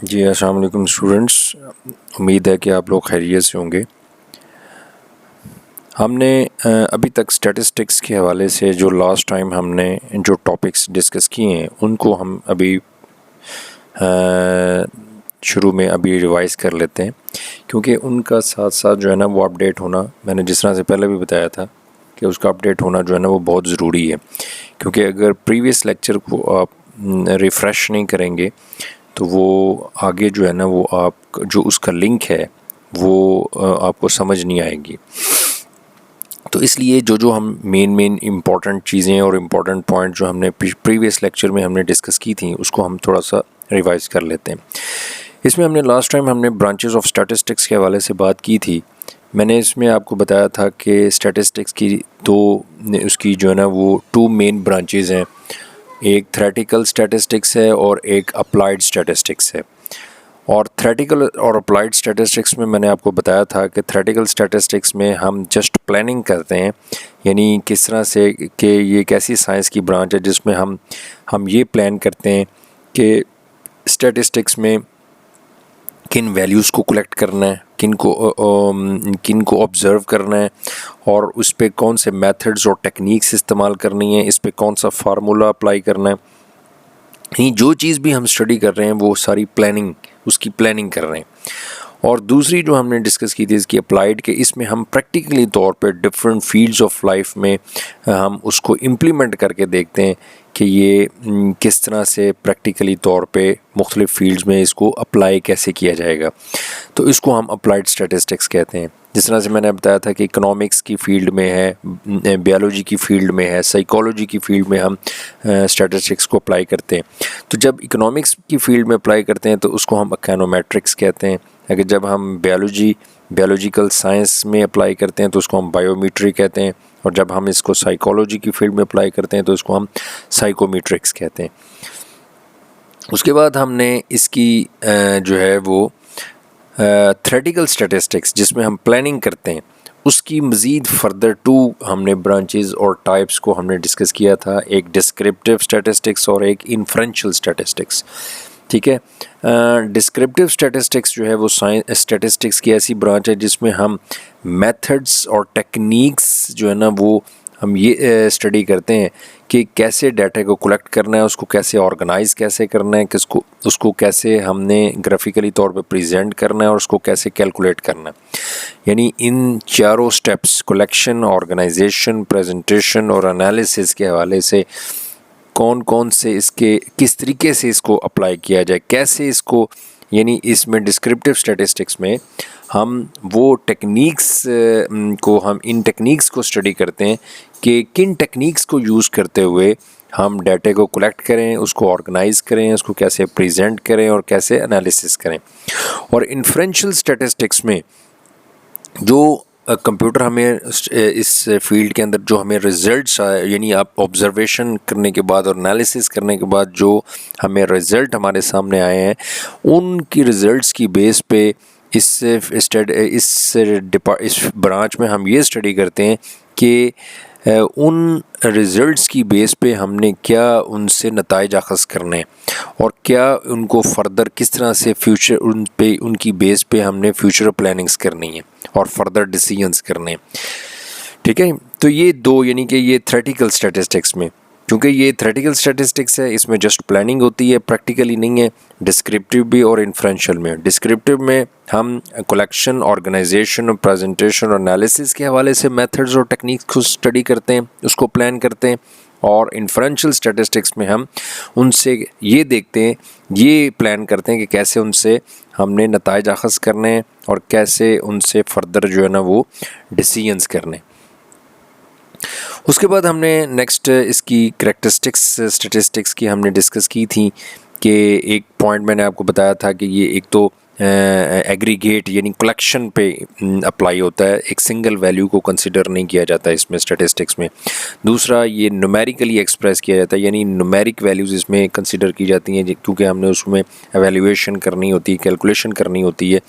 जी अस्सलाम वालेकुम स्टूडेंट्स। उम्मीद है कि आप लोग खैरियत से होंगे। हमने अभी तक स्टैटिस्टिक्स के हवाले से जो लास्ट टाइम हमने जो टॉपिक्स डिस्कस किए हैं उनको हम अभी शुरू में अभी रिवाइज़ कर लेते हैं, क्योंकि उनका साथ साथ जो है ना वो अपडेट होना, मैंने जिस तरह से पहले भी बताया था कि उसका अपडेट होना जो है ना वो बहुत ज़रूरी है। क्योंकि अगर प्रीवियस लेक्चर को आप रिफ़्रेश नहीं करेंगे तो वो आगे जो है ना वो आप जो उसका लिंक है वो आपको समझ नहीं आएगी। तो इसलिए जो हम मेन इम्पॉर्टेंट चीज़ें और इम्पॉर्टेंट पॉइंट जो हमने प्रीवियस लेक्चर में हमने डिस्कस की थी उसको हम थोड़ा सा रिवाइज़ कर लेते हैं। इसमें हमने लास्ट टाइम हमने ब्रांचेस ऑफ स्टैटिस्टिक्स के हवाले से बात की थी। मैंने इसमें आपको बताया था कि स्टैटिस्टिक्स की उसकी जो है ना वो 2 मेन ब्रांचेस हैं, एक थ्योरेटिकल स्टैटिस्टिक्स है और एक अप्लाइड स्टैटिस्टिक्स है। और थ्योरेटिकल और अप्लाइड स्टैटिस्टिक्स में मैंने आपको बताया था कि थ्योरेटिकल स्टैटिस्टिक्स में हम जस्ट प्लानिंग करते हैं, यानी किस तरह से कि ये एक ऐसी साइंस की ब्रांच है जिसमें हम ये प्लान करते हैं कि स्टैटिस्टिक्स में किन वैल्यूज़ को कलेक्ट करना है, किन को ऑब्ज़र्व करना है और उस पर कौन से मेथड्स और टेक्निक्स इस्तेमाल करनी है, इस पर कौन सा फार्मूला अप्लाई करना है। ये जो चीज़ भी हम स्टडी कर रहे हैं वो सारी उसकी प्लानिंग कर रहे हैं। और दूसरी जो हमने डिस्कस की थी इसकी अप्लाइड के, इसमें हम प्रैक्टिकली तौर पे डिफरेंट फील्ड्स ऑफ लाइफ में हम उसको इम्प्लीमेंट करके देखते हैं कि ये किस तरह से प्रैक्टिकली तौर पे मुख्तलिफ़ फील्ड्स में इसको अप्लाई कैसे किया जाएगा। तो इसको हम अप्लाइड स्टैटिस्टिक्स कहते हैं। जिस तरह से मैंने बताया था कि इकोनॉमिक्स की फ़ील्ड में है, बायोलॉजी की फ़ील्ड में है, साइकोलॉजी की फ़ील्ड में हम स्टैटिस्टिक्स को अप्लाई करते हैं। तो जब इकोनॉमिक्स की फ़ील्ड में अप्लाई करते हैं तो उसको हम इकोनोमेट्रिक्स कहते हैं। अगर जब हम बायोलॉजिकल साइंस में अप्लाई करते हैं तो उसको हम बायोमेट्री कहते हैं। और जब हम इसको साइकोलॉजी की फील्ड में अप्लाई करते हैं तो इसको हम साइकोमेट्रिक्स कहते हैं। उसके बाद हमने इसकी जो है वो थ्योरेटिकल स्टैटिस्टिक्स जिसमें हम प्लानिंग करते हैं उसकी मज़ीद फर्दर 2 हमने ब्रांचेस और टाइप्स को हमने डिस्कस किया था, एक डिस्क्रिप्टिव स्टैटिस्टिक्स और एक इन्फ्रेंशियल स्टैटिस्टिक्स। ठीक है। डिस्क्रिप्टिव स्टैटिस्टिक्स जो है वो स्टैटिस्टिक्स की ऐसी ब्रांच है जिसमें हम मेथड्स और टेक्निक्स जो है ना वो हम ये स्टडी करते हैं कि कैसे डाटा को कलेक्ट करना है, उसको कैसे ऑर्गेनाइज कैसे करना है, उसको कैसे हमने ग्राफिकली तौर पे प्रेजेंट करना है और उसको कैसे कैलकुलेट करना है। यानी इन चारों स्टेप्स कलेक्शन, ऑर्गेनाइजेशन, प्रेजेंटेशन और एनालिसिस के हवाले से कौन कौन से इसके किस तरीके से इसको अप्लाई किया जाए, कैसे इसको, यानी इसमें डिस्क्रिप्टिव स्टैटिस्टिक्स में हम वो टेक्निक्स को हम इन टेक्निक्स को स्टडी करते हैं कि किन टेक्निक्स को यूज़ करते हुए हम डाटा को कलेक्ट करें, उसको ऑर्गेनाइज करें, उसको कैसे प्रेजेंट करें और कैसे एनालिसिस करें। और इन्फ्रेंशियल स्टैटिस्टिक्स में जो कंप्यूटर हमें इस फील्ड के अंदर जो हमें रिज़ल्ट्स आए, यानी आप ऑब्जर्वेशन करने के बाद और एनालिसिस करने के बाद जो हमें रिज़ल्ट हमारे सामने आए हैं उनकी रिज़ल्ट्स की बेस पे इस ब्रांच में हम ये स्टडी करते हैं कि उन रिज़ल्ट्स की बेस पे हमने क्या उनसे नताइज अख़ज़ करने और क्या उनको फर्दर किस तरह से फ्यूचर उनकी बेस पे हमने फ्यूचर प्लानिंग्स करनी है और फर्दर डिसीजंस करने। ठीक है। तो ये 2 यानी कि ये थ्योरेटिकल स्टैटिस्टिक्स में, क्योंकि ये थ्योरेटिकल स्टैटिस्टिक्स है इसमें जस्ट प्लानिंग होती है, प्रैक्टिकली नहीं है। डिस्क्रिप्टिव भी और इन्फ्रेंशियल में, डिस्क्रिप्टिव में हम कलेक्शन, ऑर्गेनाइजेशन, प्रेजेंटेशन और एनालिसिस के हवाले से मेथड्स और टेक्निक्स को स्टडी करते हैं, उसको प्लान करते हैं। और इन्फ्रेंशियल स्टैटिस्टिक्स में हम उनसे ये देखते हैं, ये प्लान करते हैं कि कैसे उनसे हमने नताइज अख़ज़ करने हैं और कैसे उनसे फर्दर जो है ना वो डिसीजंस करने। उसके बाद हमने नेक्स्ट इसकी करैक्टरिस्टिक्स स्टैटिस्टिक्स की हमने डिस्कस की थी कि एक पॉइंट मैंने आपको बताया था कि ये एक तो एग्रीगेट यानी कलेक्शन पे अप्लाई होता है, एक सिंगल वैल्यू को कंसिडर नहीं किया जाता इसमें स्टैटिस्टिक्स में। दूसरा ये न्यूमेरिकली एक्सप्रेस किया जाता है, यानी न्यूमेरिक वैल्यूज़ इसमें कंसिडर की जाती हैं क्योंकि हमने उसमें एवेल्यूएशन करनी होती है, कैलकुलेशन करनी होती है।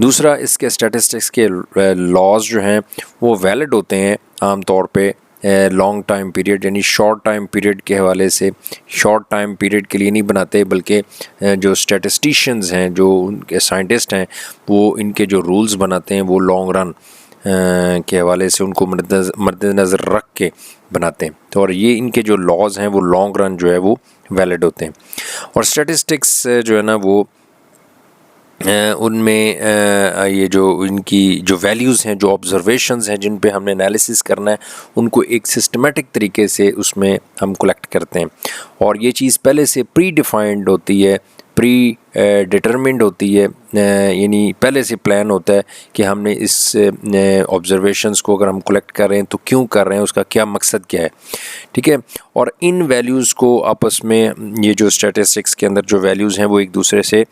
दूसरा इसके स्टैटिस्टिक्स के लॉज जो हैं वो वैलिड होते हैं आम तौर पे लॉन्ग टाइम पीरियड यानी शॉर्ट टाइम पीरियड के हवाले से शॉर्ट टाइम पीरियड के लिए नहीं बनाते, बल्कि जो स्टैटिस्टिशियंस हैं, जो उनके साइंटिस्ट हैं, वो इनके जो रूल्स बनाते हैं वो लॉन्ग रन के हवाले से उनको मद्देनज़र रख के बनाते हैं। तो और ये इनके जो लॉज हैं वो लॉन्ग रन जो है वो वैलिड होते हैं। और स्टैटिस्टिक्स जो है ना वो उनमें ये जो इनकी जो वैल्यूज़ हैं, जो ऑब्जर्वेशंस हैं, जिन पे हमने एनालिसिस करना है, उनको एक सिस्टमेटिक तरीके से उसमें हम कलेक्ट करते हैं। और ये चीज़ पहले से प्री डिफाइंड होती है, प्री डिटरमिंड होती है, यानी पहले से प्लान होता है कि हमने इस ऑब्जर्वेशंस को अगर हम कलेक्ट कर रहे हैं तो क्यों कर रहे हैं, उसका क्या मकसद क्या है, ठीक है। और इन वैल्यूज़ को आपस में, ये जो स्टैटिस्टिक्स के अंदर जो वैल्यूज़ हैं वो एक दूसरे से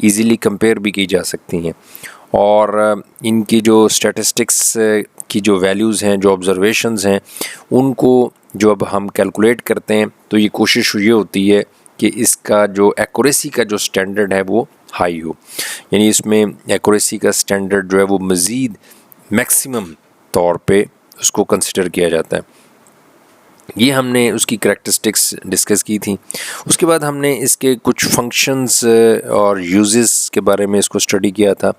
ईज़िली कंपेयर भी की जा सकती हैं। और इनकी जो स्टैटिस्टिक्स की जो वैल्यूज़ हैं, जो ऑब्जर्वेशंस हैं, उनको जो अब हम कैलकुलेट करते हैं तो ये कोशिश ये होती है कि इसका जो एक्यूरेसी का जो स्टैंडर्ड है वो हाई हो, यानी इसमें एक्यूरेसी का स्टैंडर्ड जो है वो मज़ीद मैक्सिमम तौर पे उसको कंसिडर किया जाता है। ये हमने उसकी करैक्टरिस्टिक्स डिस्कस की थी। उसके बाद हमने इसके कुछ फंक्शंस और यूजेस के बारे में इसको स्टडी किया था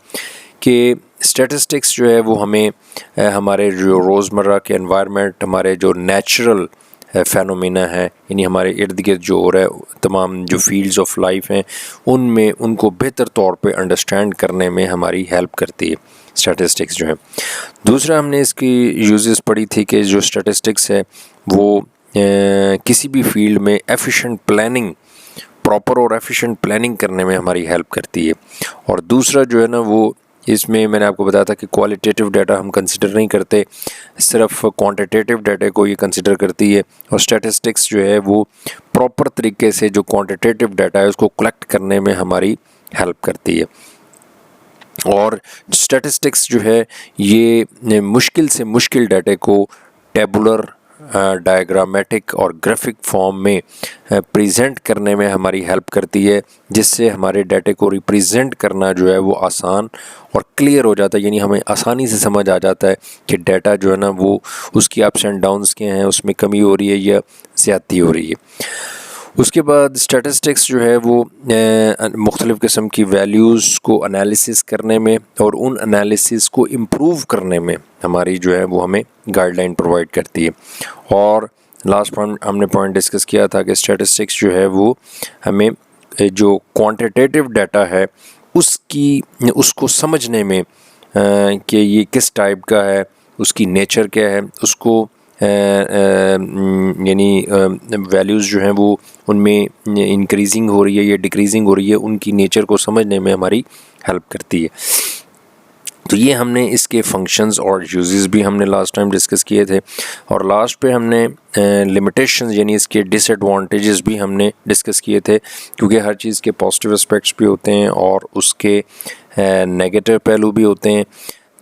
कि स्टैटिस्टिक्स जो है वो हमें हमारे जो रोज़मर्रा के एनवायरनमेंट, हमारे जो नेचुरल फ़ेनोमेना है, यानी हमारे इर्द गिर्द जो हो रहा है, तमाम जो फील्ड्स ऑफ लाइफ हैं, उनमें उनको बेहतर तौर पे अंडरस्टैंड करने में हमारी हेल्प करती है स्टैटिस्टिक्स जो है। दूसरा हमने इसकी यूजेस पढ़ी थी कि जो स्टैटिस्टिक्स है वो किसी भी फील्ड में एफिशिएंट प्लानिंग, प्रॉपर और एफिशिएंट प्लानिंग करने में हमारी हेल्प करती है। और दूसरा जो है ना वो, इसमें मैंने आपको बताया था कि क्वालिटेटिव डाटा हम कंसिडर नहीं करते, सिर्फ क्वांटिटेटिव डाटा को ये कंसिडर करती है। और स्टैटिस्टिक्स जो है वो प्रॉपर तरीके से जो क्वांटिटेटिव डाटा है उसको कलेक्ट करने में हमारी हेल्प करती है। और स्टैटिस्टिक्स जो है ये मुश्किल से मुश्किल डाटे को टेबुलर, डायग्रामेटिक और ग्राफिक फॉर्म में प्रेजेंट करने में हमारी हेल्प करती है, जिससे हमारे डाटे को रिप्रेजेंट करना जो है वो आसान और क्लियर हो जाता है, यानी हमें आसानी से समझ आ जाता है कि डाटा जो है ना वो उसकी अप्स एंड डाउन्स के हैं, उसमें कमी हो रही है या ज़्यादती हो रही है। उसके बाद स्टैटिस्टिक्स जो है वो मुख्तलिफ़ किस्म की वैल्यूज़ को एनालिसिस करने में और उन एनालिसिस को इम्प्रूव करने में हमारी जो है वो हमें गाइडलाइन प्रोवाइड करती है। और लास्ट पॉइंट हमने डिस्कस किया था कि स्टैटिस्टिक्स जो है वो हमें जो क्वांटिटेटिव डाटा है उसको समझने में कि ये किस टाइप का है, उसकी नेचर क्या है, उसको यानी वैल्यूज़ जो हैं वो उनमें इंक्रीजिंग हो रही है या डिक्रीजिंग हो रही है, उनकी नेचर को समझने में हमारी हेल्प करती है। तो ये हमने इसके फंक्शंस और यूजेस भी हमने लास्ट टाइम डिस्कस किए थे। और लास्ट पे हमने लिमिटेशंस यानी इसके डिसएडवांटेजेस भी हमने डिस्कस किए थे, क्योंकि हर चीज़ के पॉजिटिव एस्पेक्ट्स भी होते हैं और उसके नेगेटिव पहलू भी होते हैं।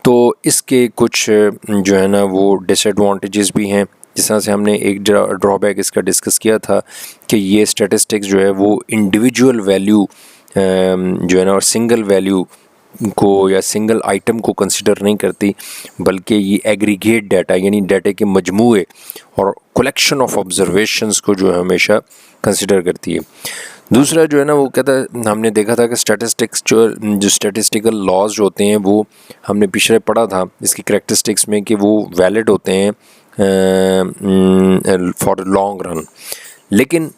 तो इसके कुछ जो है ना वो डिसएडवांटेजेस भी हैं। जिस तरह से हमने एक ड्रॉबैक इसका डिस्कस किया था कि ये स्टैटिस्टिक्स जो है वो इंडिविजुअल वैल्यू जो है ना और सिंगल वैल्यू को या सिंगल आइटम को कंसिडर नहीं करती, बल्कि ये एग्रीगेट डाटा यानी डाटे के मजमूए और कलेक्शन ऑफ ऑब्जर्वेशंस को जो है हमेशा कंसिडर करती है। दूसरा जो है ना वो कहता है, हमने देखा था कि स्टैटिस्टिक्स जो स्टैटिस्टिकल लॉज होते हैं वो हमने पिछले पढ़ा था इसकी करैक्टरिस्टिक्स में कि वो वैलिड होते हैं फॉर लॉन्ग रन, लेकिन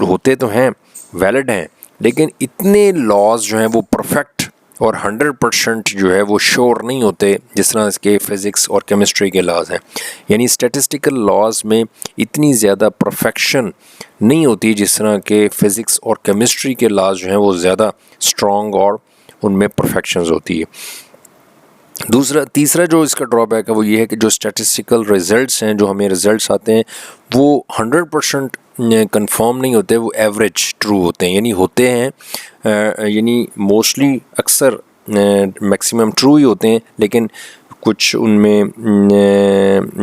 होते तो हैं, वैलिड हैं, लेकिन इतने लॉज जो हैं वो परफेक्ट और 100% जो है वो श्योर नहीं होते जिस तरह इसके फ़िज़िक्स और केमिस्ट्री के लॉज हैं। यानी स्टैटिस्टिकल लॉज में इतनी ज़्यादा परफेक्शन नहीं होती जिस तरह के फ़िज़िक्स और केमिस्ट्री के लॉज जो हैं वो ज़्यादा स्ट्रॉन्ग और उनमें परफेक्शंस होती है। तीसरा जो इसका ड्रॉबैक है वो ये है कि जो स्टैटिस्टिकल रिज़ल्ट्स हैं, जो हमें रिज़ल्ट्स आते हैं, वो 100% कंफर्म नहीं होते, वो एवरेज ट्रू होते हैं, यानी होते हैं यानी मोस्टली अक्सर मैक्सिमम ट्रू ही होते हैं, लेकिन कुछ उनमें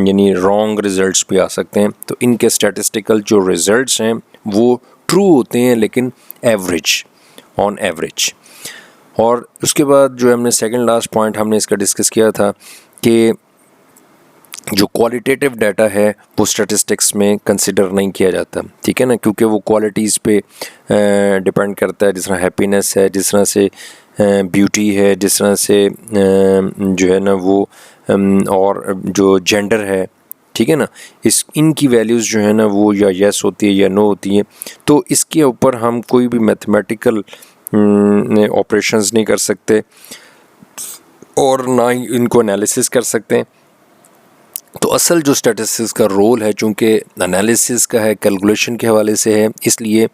यानी रॉन्ग रिज़ल्ट्स भी आ सकते हैं। तो इनके स्टैटिस्टिकल जो रिज़ल्ट्स हैं वो ट्रू होते हैं, लेकिन एवरेज, ऑन एवरेज। और उसके बाद जो हमने सेकंड लास्ट पॉइंट हमने इसका डिस्कस किया था कि जो क्वालिटेटिव डाटा है वो स्टैटिस्टिक्स में कंसिडर नहीं किया जाता, ठीक है ना, क्योंकि वो क्वालिटीज़ पे डिपेंड करता है, जिस तरह हैप्पीनेस है, जिस तरह से ब्यूटी है, जिस तरह से जो है ना वो और जो जेंडर है, ठीक है ना, इनकी वैल्यूज़ जो है ना वो या यस होती है या नो होती है। तो इसके ऊपर हम कोई भी मैथमेटिकल ऑपरेशंस नहीं कर सकते और ना ही इनको एनालिसिस कर सकते हैं। तो असल जो स्टैटिस्टिक्स का रोल है, चूँकि एनालिसिस का है, कैलकुलेशन के हवाले से है, इसलिए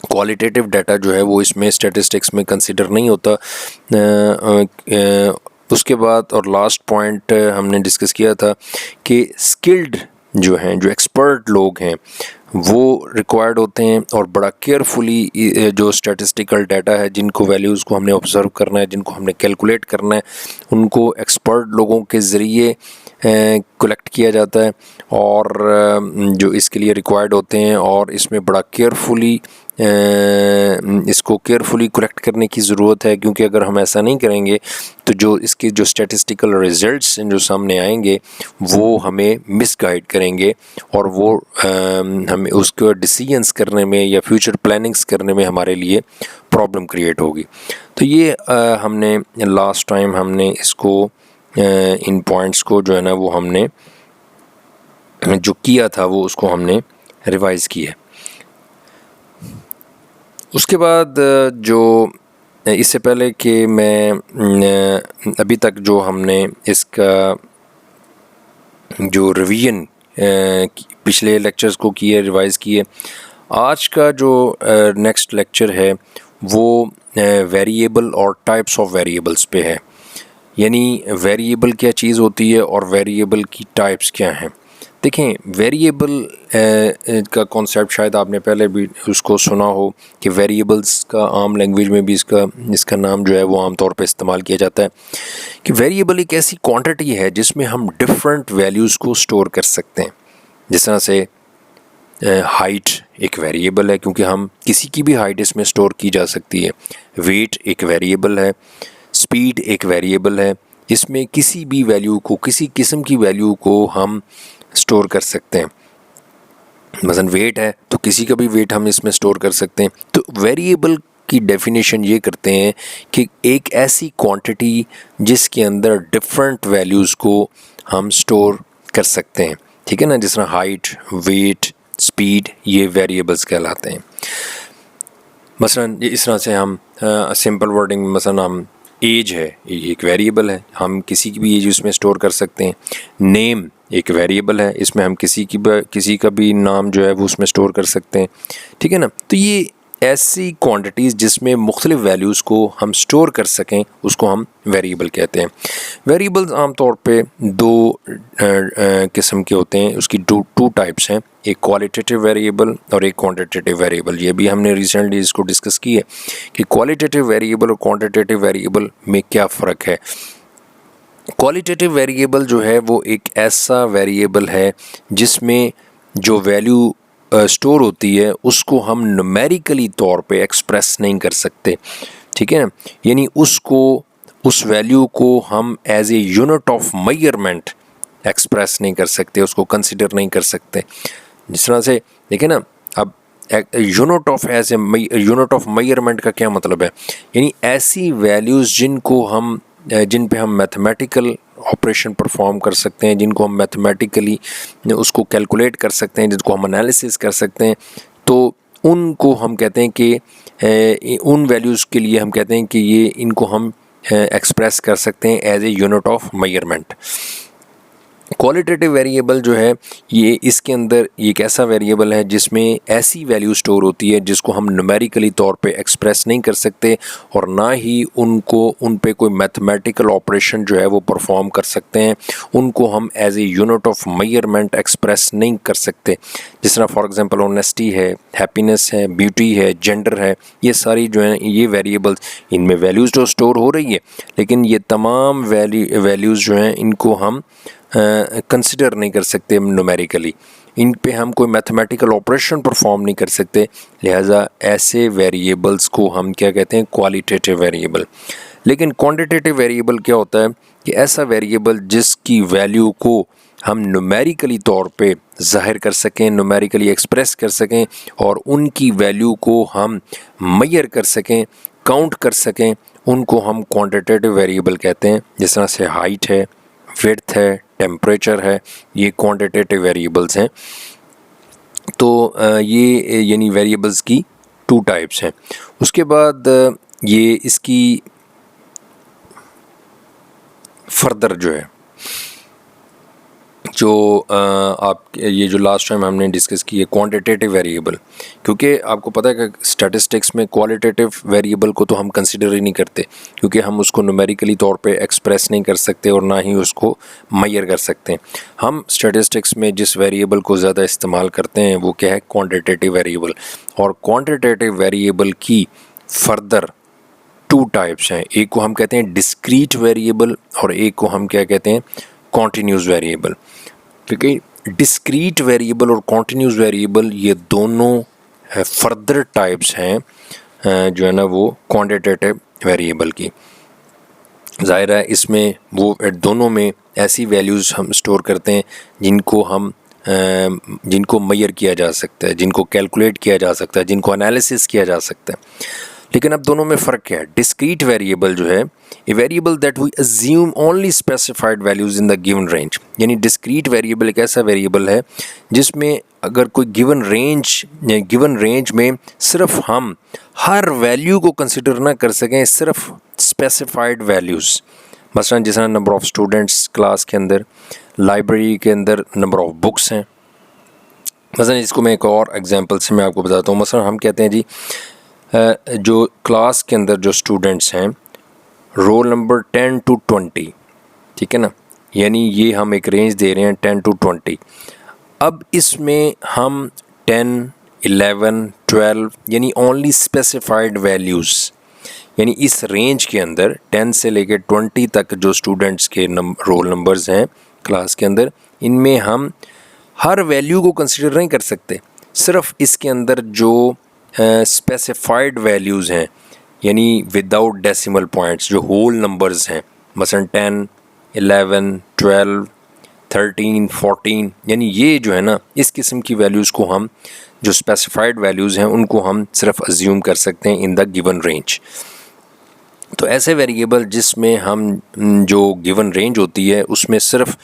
क्वालिटेटिव डाटा जो है वो इसमें स्टैटिस्टिक्स में कंसिडर नहीं होता। उसके बाद और लास्ट पॉइंट हमने डिस्कस किया था कि स्किल्ड जो हैं, जो एक्सपर्ट लोग हैं, वो रिक्वायर्ड होते हैं और बड़ा केयरफुली जो स्टैटिस्टिकल डाटा है, जिनको वैल्यूज़ को हमने ऑब्ज़र्व करना है, जिनको हमने कैलकुलेट करना है, उनको एक्सपर्ट लोगों के ज़रिए कलेक्ट किया जाता है और जो इसके लिए रिक्वायर्ड होते हैं, और इसमें बड़ा केयरफुली इसको केयरफुली कलेक्ट करने की ज़रूरत है, क्योंकि अगर हम ऐसा नहीं करेंगे तो जो इसके जो स्टैटिस्टिकल रिजल्ट्स जो सामने आएंगे वो हमें मिसगाइड करेंगे और वो हमें उसको डिसीजंस करने में या फ्यूचर प्लानिंग्स करने में हमारे लिए प्रॉब्लम क्रिएट होगी। तो ये हमने लास्ट टाइम हमने इसको इन पॉइंट्स को जो है ना वो हमने जो किया था वो उसको हमने रिवाइज़ किया। उसके बाद जो इससे पहले कि मैं अभी तक जो हमने इसका जो रिवीजन पिछले लेक्चर्स को किए, रिवाइज़ किए, आज का जो नेक्स्ट लेक्चर है वो वेरिएबल और टाइप्स ऑफ वेरिएबल्स पे है। यानी वेरिएबल क्या चीज़ होती है और वेरिएबल की टाइप्स क्या हैं। देखें, वेरिएबल का कॉन्सेप्ट शायद आपने पहले भी उसको सुना हो कि वेरिएबल्स का आम लैंग्वेज में भी इसका नाम जो है वो आम तौर पे इस्तेमाल किया जाता है कि वेरिएबल एक ऐसी क्वांटिटी है जिसमें हम डिफरेंट वैल्यूज़ को स्टोर कर सकते हैं। जिस तरह से हाइट एक वेरिएबल है, क्योंकि हम किसी की भी हाइट इसमें स्टोर की जा सकती है। वेट एक वेरिएबल है, स्पीड एक वेरिएबल है, इसमें किसी भी वैल्यू को, किसी किस्म की वैल्यू को हम स्टोर कर सकते हैं। मसलन वेट है तो किसी का भी वेट हम इसमें स्टोर कर सकते हैं। तो वेरिएबल की डेफिनेशन ये करते हैं कि एक ऐसी क्वांटिटी जिसके अंदर डिफरेंट वैल्यूज़ को हम स्टोर कर सकते हैं, ठीक है ना। जिस तरह हाइट, वेट, स्पीड, ये वेरिएबल्स कहलाते हैं। मसलन इस तरह से हम सिंपल वर्डिंग, मसलन हम एज है, ये एक वेरिएबल है, हम किसी की भी एज उसमें स्टोर कर सकते हैं। नेम एक वेरिएबल है, इसमें हम किसी का भी नाम जो है वो उसमें स्टोर कर सकते हैं, ठीक है ना। तो ये ऐसी क्वांटिटीज़ जिसमें मुख्तलिफ वैल्यूज़ को हम स्टोर कर सकें उसको हम वेरिएबल कहते हैं। वेरिएबल्स आमतौर पे दो किस्म के होते हैं, उसकी टू टाइप्स हैं, एक क्वालिटेटिव वेरिएबल और एक क्वांटिटेटिव वेरिएबल। ये भी हमने रिसेंटली इसको डिस्कस की है कि क्वालिटेटिव वेरिएबल और क्वांटिटेटिव वेरिएबल में क्या फ़र्क है। क्वालिटेटिव वेरिएबल जो है वो एक ऐसा वेरिएबल है जिसमें जो वैल्यू स्टोर होती है उसको हम न्यूमेरिकली तौर पे एक्सप्रेस नहीं कर सकते, ठीक है ना। यानी उस वैल्यू को हम as a unit of measurement express नहीं कर सकते, उसको कंसिडर नहीं कर सकते। जिस तरह से देखें ना, अब यूनिट ऑफ मेजरमेंट का क्या मतलब है, यानी ऐसी वैल्यूज़ जिन पे हम मैथमेटिकल ऑपरेशन परफॉर्म कर सकते हैं, जिनको हम मैथमेटिकली उसको कैलकुलेट कर सकते हैं, जिनको हम एनालिसिस कर सकते हैं, तो उनको हम कहते हैं कि उन वैल्यूज़ के लिए हम कहते हैं कि ये इनको हम एक्सप्रेस कर सकते हैं as a unit of measurement. Qualitative variable जो है ये इसके अंदर एक ऐसा वेरिएबल है जिसमें ऐसी वैल्यू स्टोर होती है जिसको हम न्यूमेरिकली तौर पे एक्सप्रेस नहीं कर सकते और ना ही उन पे कोई मैथमेटिकल ऑपरेशन जो है वो परफॉर्म कर सकते हैं, उनको हम as a unit of measurement express नहीं कर सकते। जिस तरह फॉर एग्जांपल ऑनेस्टी है, हैप्पीनेस है, ब्यूटी है, जेंडर है, ये सारी जो है ये वेरिएबल्स, इनमें वैल्यूज़ तो स्टोर हो रही है, लेकिन ये तमाम वैल्यूज़ जो हैं इनको हम कंसिडर नहीं कर सकते न्यूमेरिकली, इन पे हम कोई मैथमेटिकल ऑपरेशन परफॉर्म नहीं कर सकते। लिहाजा ऐसे वेरिएबल्स को हम क्या कहते हैं, क्वालिटेटिव वेरिएबल। लेकिन क्वांटिटेटिव वेरिएबल क्या होता है कि ऐसा वेरिएबल जिसकी वैल्यू को हम न्यूमेरिकली तौर पे ज़ाहिर कर सकें, न्यूमेरिकली एक्सप्रेस कर सकें और उनकी वैल्यू को हम मेजर कर सकें, काउंट कर सकें, उनको हम क्वांटिटेटिव वेरिएबल कहते हैं। जिस तरह से हाइट है, विड्थ है, टेम्परेचर है, ये क्वांटिटेटिव वेरिएबल्स हैं। तो ये यानी वेरिएबल्स की 2 टाइप्स हैं। उसके बाद ये इसकी फर्दर जो है जो आप ये जो लास्ट टाइम हमने डिस्कस की है क्वांटिटेटिव वेरिएबल, क्योंकि आपको पता है कि स्टैटिस्टिक्स में क्वालिटेटिव वेरिएबल को तो हम कंसिडर ही नहीं करते, क्योंकि हम उसको न्यूमेरिकली तौर पे एक्सप्रेस नहीं कर सकते और ना ही उसको मेजर कर सकते हैं। हम स्टैटिस्टिक्स में जिस वेरिएबल को ज़्यादा इस्तेमाल करते हैं वो क्या है, क्वांटिटेटिव वेरिएबल। और क्वांटिटेटिव वेरिएबल की फर्दर 2 टाइप्स हैं। एक को हम कहते हैं डिस्क्रीट वेरिएबल और एक को हम क्या कहते हैं, कॉन्टिन्यूस वेरिएबल। ठीक है, डिस्क्रीट वेरिएबल और कॉन्टिन्यूस वेरिएबल ये दोनों फर्दर टाइप्स हैं जो है ना वो क्वांटिटेटिव वेरिएबल की। ज़ाहिर है इसमें वो दोनों में ऐसी वैल्यूज़ हम स्टोर करते हैं जिनको मेजर किया जा सकता है, जिनको कैलकुलेट किया जा सकता है, जिनको एनालिसिस किया जा सकता है। लेकिन अब दोनों में फ़र्क क्या है। डिस्क्रीट वेरिएबल जो है, a variable that we assume only specified values in the given range. यानी डिस्क्रीट वेरिएबल एक ऐसा वेरिएबल है जिसमें अगर कोई गिवन रेंज में सिर्फ हम हर वैल्यू को कंसिडर ना कर सकें, सिर्फ स्पेसिफाइड वैल्यूज़। मसलन जिस तरह नंबर ऑफ़ स्टूडेंट्स क्लास के अंदर, लाइब्रेरी के अंदर नंबर ऑफ़ बुक्स हैं। मसलन इसको मैं एक और एग्जांपल से मैं आपको बताता हूँ। मसलन हम कहते हैं जी जो क्लास के अंदर जो स्टूडेंट्स हैं, रोल नंबर 10 to 20, ठीक है ना, यानी ये हम एक रेंज दे रहे हैं 10 to 20। अब इसमें हम 10, 11, 12 यानी ओनली स्पेसिफाइड वैल्यूज़, यानी इस रेंज के अंदर 10 से लेकर 20 तक जो स्टूडेंट्स के रोल नंबर्स हैं क्लास के अंदर, इनमें हम हर वैल्यू को कंसिडर नहीं कर सकते। सिर्फ इसके अंदर जो स्पेसिफाइड वैल्यूज़ हैं, यानी विदाउट डेसिमल पॉइंट्स, जो होल नंबर्स हैं, मसलन 10, 11, 12, 13, 14, यानी ये जो है ना, इस किस्म की वैल्यूज़ को हम, जो स्पेसिफाइड वैल्यूज़ हैं, उनको हम सिर्फ अज्यूम कर सकते हैं इन द गिवन रेंज। तो ऐसे वेरिएबल जिसमें हम जो गिवन रेंज होती है उसमें सिर्फ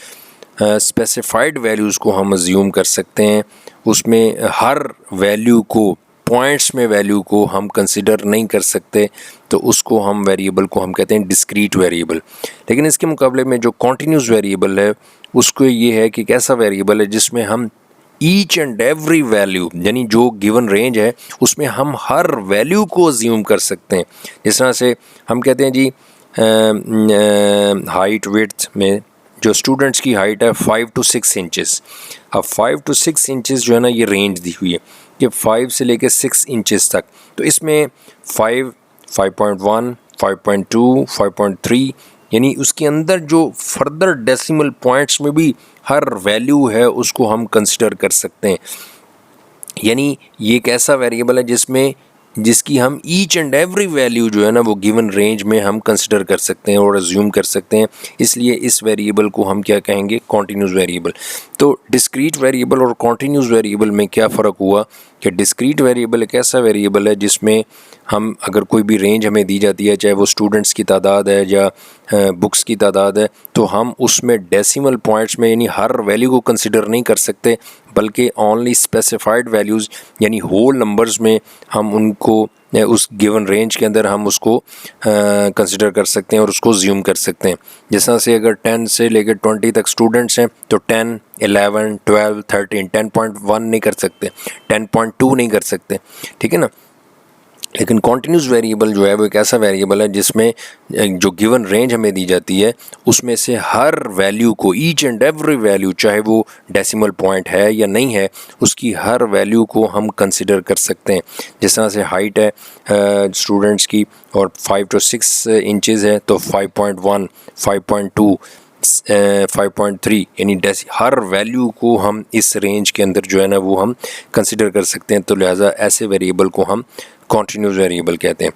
स्पेसिफाइड वैल्यूज़ को हम अज्यूम कर सकते हैं, उसमें हर वैल्यू को, पॉइंट्स में वैल्यू को हम कंसिडर नहीं कर सकते, तो उसको हम वेरिएबल को हम कहते हैं डिस्क्रीट वेरिएबल। लेकिन इसके मुकाबले में जो कॉन्टिन्यूस वेरिएबल है उसको ये है कि कैसा वेरिएबल है जिसमें हम ईच एंड एवरी वैल्यू, यानी जो गिवन रेंज है उसमें हम हर वैल्यू को अज्यूम कर सकते हैं। जिस तरह से हम कहते हैं जी हाइट विड्थ में जो स्टूडेंट्स की हाइट है 5 to 6 इंचेस। अब 5 to 6 इंचेस जो है ना, ये रेंज दी हुई है कि 5 से लेकर 6 इंचेस तक। तो इसमें 5, 5.1, 5.2, 5.3, यानी उसके अंदर जो फर्दर डेसिमल पॉइंट्स में भी हर वैल्यू है उसको हम कंसिडर कर सकते हैं। यानी ये एक ऐसा वेरिएबल है जिसकी हम ईच एंड एवरी वैल्यू जो है ना वो गिवन रेंज में हम कंसिडर कर सकते हैं और अज्यूम कर सकते हैं। इसलिए इस वेरिएबल को हम क्या कहेंगे, कॉन्टिन्यूस वेरिएबल। तो डिस्क्रीट वेरिएबल और कॉन्टिन्यूस वेरिएबल में क्या फ़र्क हुआ कि डिस्क्रीट वेरिएबल एक ऐसा वेरिएबल है जिसमें हम अगर कोई भी रेंज हमें दी जाती है, चाहे वो स्टूडेंट्स की तादाद है या बुक्स की तादाद है, तो हम उसमें डेसिमल पॉइंट्स में यानी हर वैल्यू को कंसिडर नहीं कर सकते, बल्कि ओनली स्पेसिफाइड वैल्यूज़ यानी होल नंबर्स में हम उनको उस गिवन रेंज के अंदर हम उसको कंसिडर कर सकते हैं और उसको ज़्यूम कर सकते हैं। जिस तरह से अगर 10 से लेकर 20 तक स्टूडेंट्स हैं तो 10, 11, 12, 13, 10.1 नहीं कर सकते, 10.2 नहीं कर सकते, ठीक है ना। लेकिन कॉन्टिन्यूस वेरिएबल जो है वो एक ऐसा वेरिएबल है जिसमें जो गिवन रेंज हमें दी जाती है उसमें से हर वैल्यू को, ईच एंड एवरी वैल्यू, चाहे वो डेसिमल पॉइंट है या नहीं है, उसकी हर वैल्यू को हम कंसिडर कर सकते हैं। जिस तरह से हाइट है स्टूडेंट्स की और 5 to 6 इंचेस है, तो 5.1, 5.2, 5.3 यानी हर वैल्यू को हम इस रेंज के अंदर जो है ना वो हम कंसिडर कर सकते हैं। तो लिहाजा ऐसे वेरिएबल को हम कॉन्टिन्यूस वेरिएबल कहते हैं।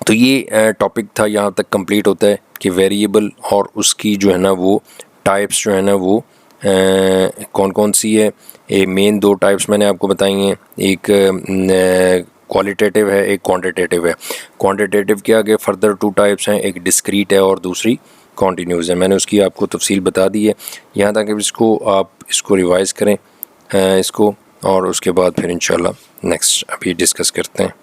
तो ये टॉपिक था, यहाँ तक कंप्लीट होता है कि वेरिएबल और उसकी जो है ना वो टाइप्स जो है ना वो कौन कौन सी है। ये मेन 2 टाइप्स मैंने आपको बताई हैं, एक क्वालिटेटिव है, एक क्वांटिटेटिव है। क्वांटिटेटिव के आगे फर्दर 2 टाइप्स हैं, एक डिस्क्रीट है और दूसरी कॉन्टीन्यूस है। मैंने उसकी आपको तफसील बता दी है। यहाँ तक इसको आप इसको रिवाइज़ करें इसको, और उसके बाद फिर इंशाल्लाह नेक्स्ट अभी डिस्कस करते हैं।